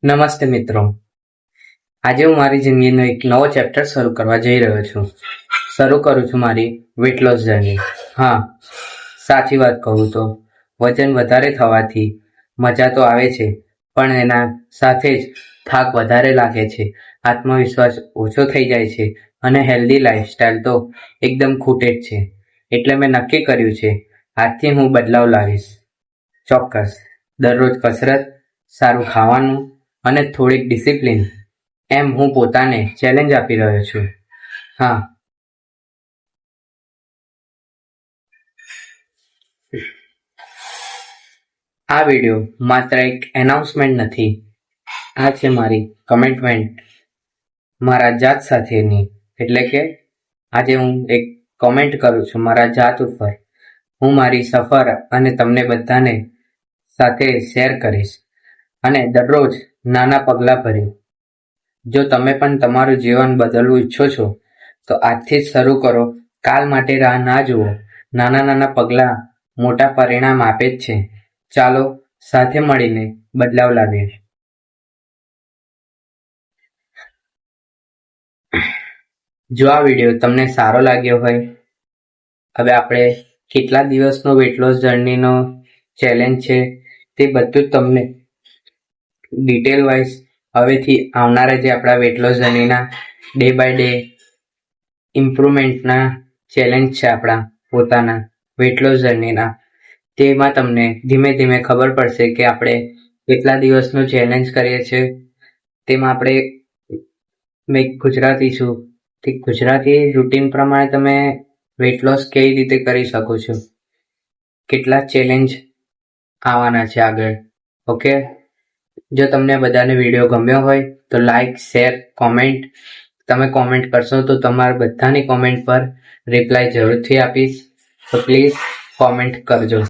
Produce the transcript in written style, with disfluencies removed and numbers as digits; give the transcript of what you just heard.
નમસ્તે મિત્રો, આજે હું મારી જિંદગીનો એક નવો ચેપ્ટર શરૂ કરવા જઈ રહ્યો છું. શરૂ કરું છું મારી વેટ લોસ જર્ની. હા, સાચી વાત કહું તો વજન વધારે થવાથી મજા તો આવે છે, પણ એના સાથે જ થાક વધારે લાગે છે, આત્મવિશ્વાસ ઓછો થઈ જાય છે અને હેલ્ધી લાઈફસ્ટાઈલ તો એકદમ ખૂટે જ છે. એટલે મેં નક્કી કર્યું છે, આજથી હું બદલાવ લાવીશ. ચોક્કસ, દરરોજ કસરત, સારું ખાવાનું અને થોડીક ડિસિપ્લિન, એમ હું પોતાને ચેલેન્જ આપી રહ્યો છું. હા, આ વિડિયો માત્ર એક એનાઉન્સમેન્ટ નથી, આ છે મારી કમિટમેન્ટ મારા જાત સાથેની. એટલે કે આજે હું એક કોમેન્ટ કરું છું મારા જાત ઉપર. હું મારી સફર અને તમને બધાને સાથે શેર કરીશ અને દરરોજ નાના પગલાં ભરી. જો તમે પણ તમારું જીવન બદલવું ઈચ્છો છો તો આજથી જ શરૂ કરો. કાલ માટે રાહ ના જુઓ. નાના નાના પગલાં મોટા પરિણામ આપે જ છે. ચાલો સાથે મળીને બદલાવ લાવીએ. જો આ વિડીયો તમને સારો લાગ્યો હોય, હવે આપણે કેટલા દિવસનો વેટ લોસ જર્નીનો ચેલેન્જ છે તે બધું જ તમને ડિટેલ વાઇઝ હવેથી આવનારા જે આપણા વેટ લોસ જર્નીના ડે બાય ડે ઇમ્પ્રુવમેન્ટના ચેલેન્જ છે આપણા પોતાના વેટ લોસ જર્નીના, તેમાં તમને ધીમે ધીમે ખબર પડશે કે આપણે કેટલા દિવસનું ચેલેન્જ કરીએ છીએ. તેમાં આપણે મેં ગુજરાતી છું, તે ગુજરાતી રૂટીન પ્રમાણે તમે વેટ લોસ કેવી રીતે કરી શકો છો, કેટલા ચેલેન્જ આવવાના છે આગળ. ઓકે, જો તમને બધાને વિડીયો ગમ્યો હોય તો લાઈક, શેર, કોમેન્ટ. તમે કોમેન્ટ કરશો તો તમારા બધાની કોમેન્ટ પર રિપ્લાય જરૂરથી આપીશ. તો પ્લીઝ કોમેન્ટ કરજો.